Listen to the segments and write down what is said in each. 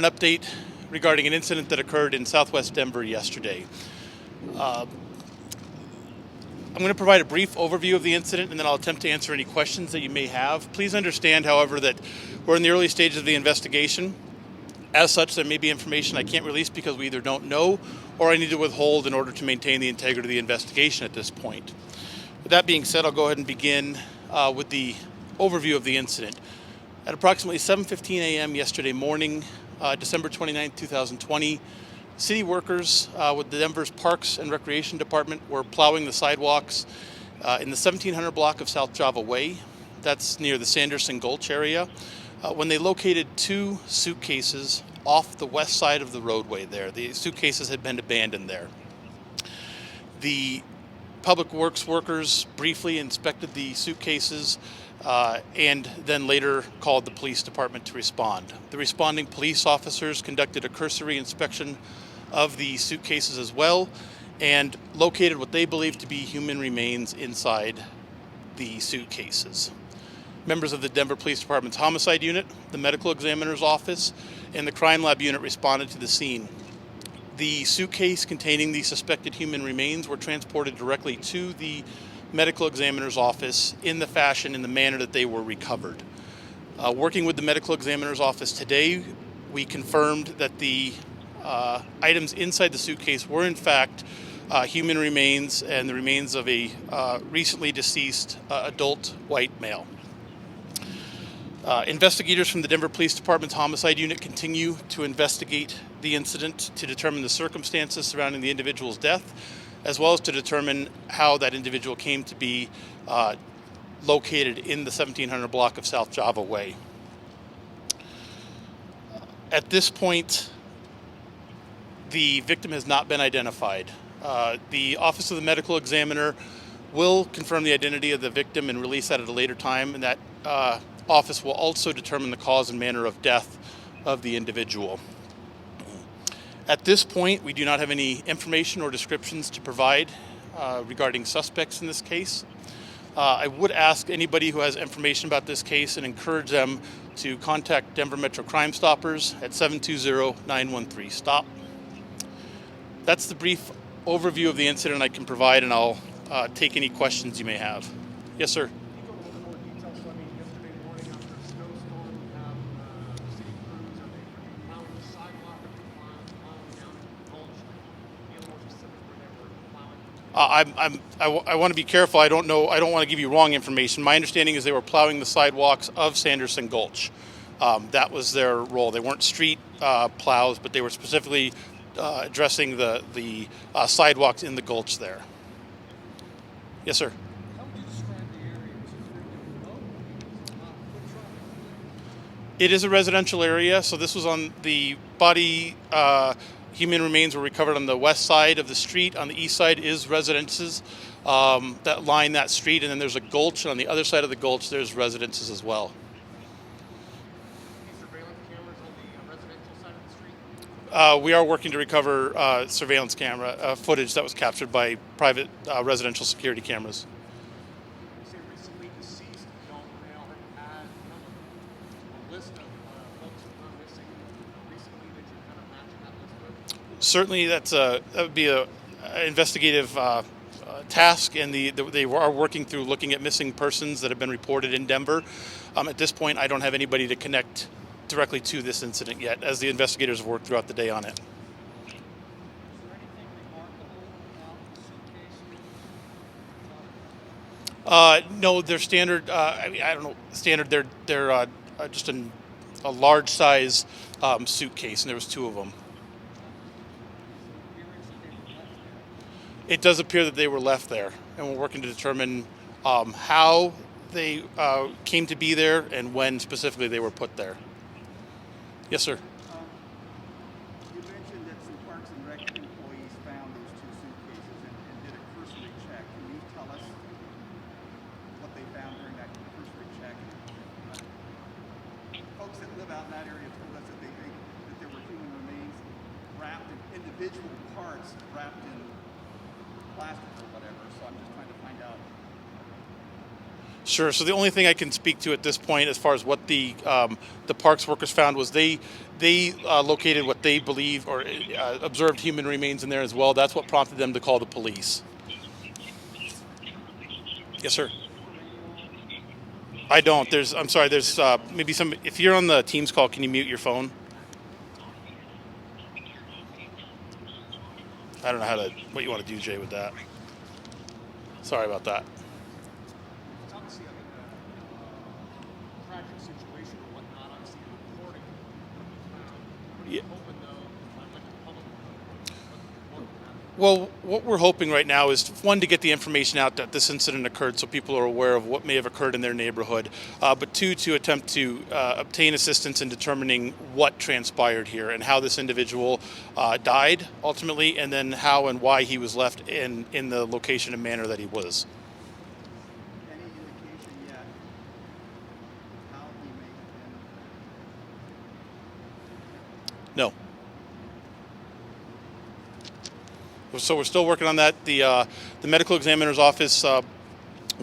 An update regarding an incident that occurred in southwest Denver yesterday. I'm going to provide a brief overview of the incident, and then I'll attempt to answer any questions that you may have. Please understand, however, that we're in the early stages of the investigation. As such, there may be information I can't release because we either don't know or I need to withhold in order to maintain the integrity of the investigation at this point. With that being said, I'll go ahead and begin with the overview of the incident. At approximately 7:15 a.m. yesterday morning, December 29, 2020, city workers with the Denver's Parks and Recreation Department were plowing the sidewalks in the 1700 block of South Java Way. That's near the Sanderson Gulch area. When they located two suitcases off the west side of the roadway there. The suitcases had been abandoned there. The Public Works workers briefly inspected the suitcases and then later called the police department to respond. The responding police officers conducted a cursory inspection of the suitcases as well and located what they believed to be human remains inside the suitcases. Members of the Denver Police Department's Homicide Unit, the Medical Examiner's Office, and the Crime Lab Unit responded to the scene. The suitcase containing the suspected human remains were transported directly to the Medical Examiner's Office in the manner that they were recovered. Working with the Medical Examiner's Office today, we confirmed that the items inside the suitcase were in fact human remains and the remains of a recently deceased adult white male. Investigators from the Denver Police Department's Homicide Unit continue to investigate the incident to determine the circumstances surrounding the individual's death, as well as to determine how that individual came to be located in the 1700 block of South Java Way. At this point, the victim has not been identified. The Office of the Medical Examiner will confirm the identity of the victim and release that at a later time, and that office will also determine the cause and manner of death of the individual. At this point, we do not have any information or descriptions to provide regarding suspects in this case. I would ask anybody who has information about this case and encourage them to contact Denver Metro Crime Stoppers at 720-913-STOP. That's the brief overview of the incident I can provide, and I'll take any questions you may have. Yes, sir. I want to be careful. I don't know. I don't want to give you wrong information. My understanding is they were plowing the sidewalks of Sanderson Gulch. That was their role. They weren't street plows, but they were specifically addressing the sidewalks in the gulch there. Yes, sir. How would you describe the area? Is it very remote? It is a residential area, so this was on the body. Human remains were recovered on the west side of the street. On the east side is residences that line that street, and then there's a gulch, and on the other side of the gulch there's residences as well. Any surveillance cameras on the residential side of the street? We are working to recover surveillance camera footage that was captured by private residential security cameras. You say recently deceased. Don't now have had a list of folks who are missing recently that you're kind of matching that list with? Certainly, that would be a investigative task, and they are working through looking at missing persons that have been reported in Denver. At this point, I don't have anybody to connect directly to this incident yet, as the investigators have worked throughout the day on it. Is there anything remarkable about the suitcase? No, they're standard. I don't know, standard. They're just a large size suitcase, and there was two of them. It does appear that they were left there, and we're working to determine how they came to be there and when specifically they were put there. Yes, sir. You mentioned that some Parks and Rec employees found those two suitcases and did a cursory check. Can you tell us what they found during that cursory check? Folks that live out in that area told us that they think that there were human remains wrapped in individual parts, wrapped in plastic or whatever. So I'm just trying to find out Sure. So the only thing I can speak to at this point, as far as what the parks workers found, was they located what they believe or observed human remains in there as well. That's what prompted them to call the police. Yes, sir. I don't. There's. I'm sorry. There's maybe some. If you're on the Teams call, can you mute your phone? I don't know what you want to do, Jay, with that. Sorry about that. It's obviously a tragic situation or whatnot. Obviously, you're reporting what are you Yeah. hoping though, like the public, what happened? Well, what we're hoping right now is, one, to get the information out that this incident occurred so people are aware of what may have occurred in their neighborhood, but two, to attempt to obtain assistance in determining what transpired here and how this individual died ultimately, and then how and why he was left in the location and manner that he was. Any indication yet how he may have been? No. So we're still working on that. The medical examiner's office,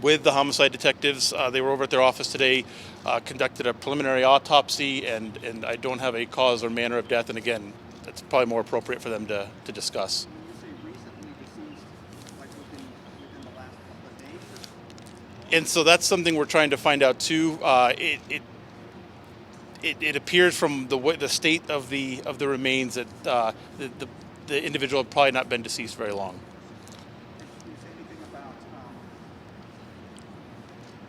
with the homicide detectives, they were over at their office today, conducted a preliminary autopsy, and I don't have a cause or manner of death. And again, that's probably more appropriate for them to discuss. When you say recently deceased, like within the last couple of days? And so that's something we're trying to find out too. It appears from the state of the remains that the individual had probably not been deceased very long. Can you say anything about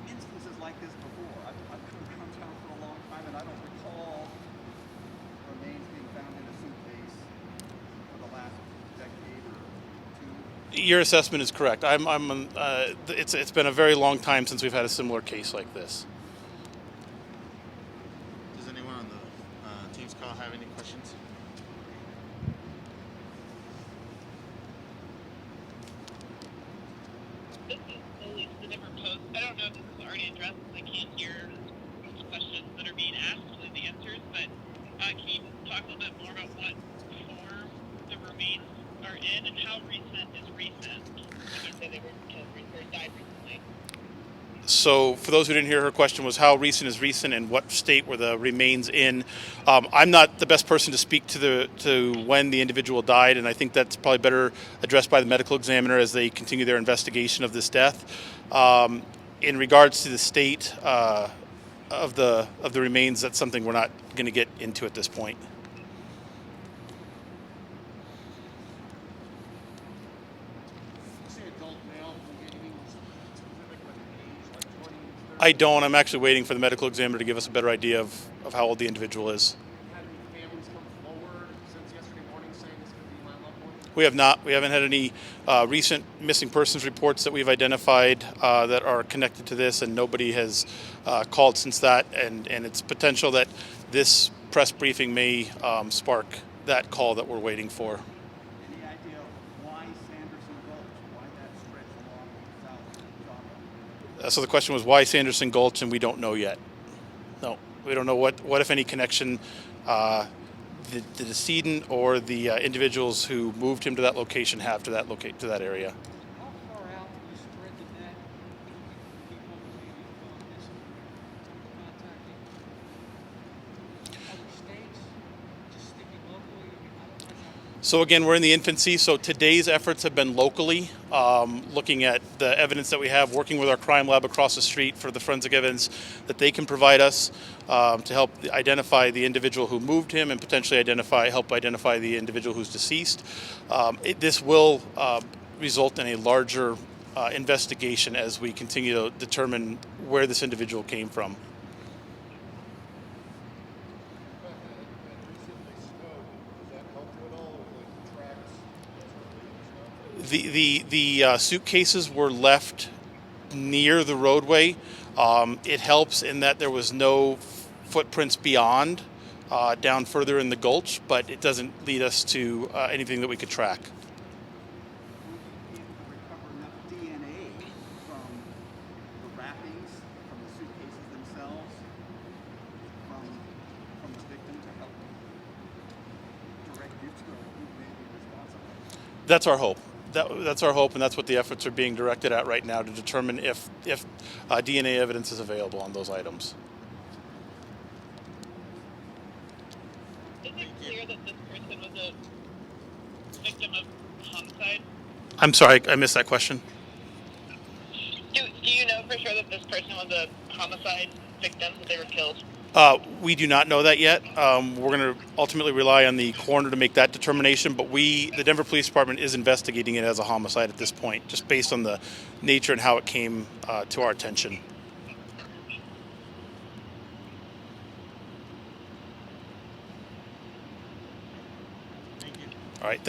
instances like this before? I've been around town for a long time, and I don't recall remains being found in a suitcase for the last decade or two. Your assessment is correct. It's been a very long time since we've had a similar case like this. Does anyone on the Teams call have any questions? This is Elise, the Denver Post. I don't know if this is already addressed. I can't hear questions that are being asked with the answers, but can you talk a little bit more about what form the remains are in and how recent is recent? When you say they were killed or died recently. So, for those who didn't hear, her question was how recent is recent and what state were the remains in. I'm not the best person to speak to when the individual died, and I think that's probably better addressed by the medical examiner as they continue their investigation of this death. In regards to the state of the remains, that's something we're not going to get into at this point. You say adult male, can you get anything specific like age, like 20, 30? I don't. I'm actually waiting for the medical examiner to give us a better idea of how old the individual is. Had any families come forward since yesterday morning saying this could be my loved one? We have not. We haven't had any recent missing persons reports that we've identified that are connected to this, and nobody has called since that. And it's potential that this press briefing may spark that call that we're waiting for. Any idea why Sanderson Gulch? Why that stretch along South Java? So the question was why Sanderson Gulch, and we don't know yet. No, we don't know what if any connection the decedent or the individuals who moved him to that location have to that area. How far out do you spread the net for people who may be going missing, contacting other states, just sticking locally? I don't know. So again, we're in the infancy. So today's efforts have been locally, looking at the evidence that we have, working with our crime lab across the street for the forensic evidence that they can provide us to help identify the individual who moved him and potentially help identify the individual who's deceased. This will result in a larger investigation as we continue to determine where this individual came from. The suitcases were left near the roadway. It helps in that there was no footprints beyond down further in the gulch, but it doesn't lead us to anything that we could track. Will you be able to recover enough DNA from the wrappings, from the suitcases themselves, from the victim to help direct you to who may be responsible? That's our hope. That's our hope, and that's what the efforts are being directed at right now to determine if DNA evidence is available on those items. Is it clear that this person was a victim of homicide? I'm sorry, I missed that question. Do you know for sure that this person was a homicide victim, that they were killed? We do not know that yet. We're going to ultimately rely on the coroner to make that determination, but the Denver Police Department is investigating it as a homicide at this point, just based on the nature and how it came to our attention. Thank you. All right.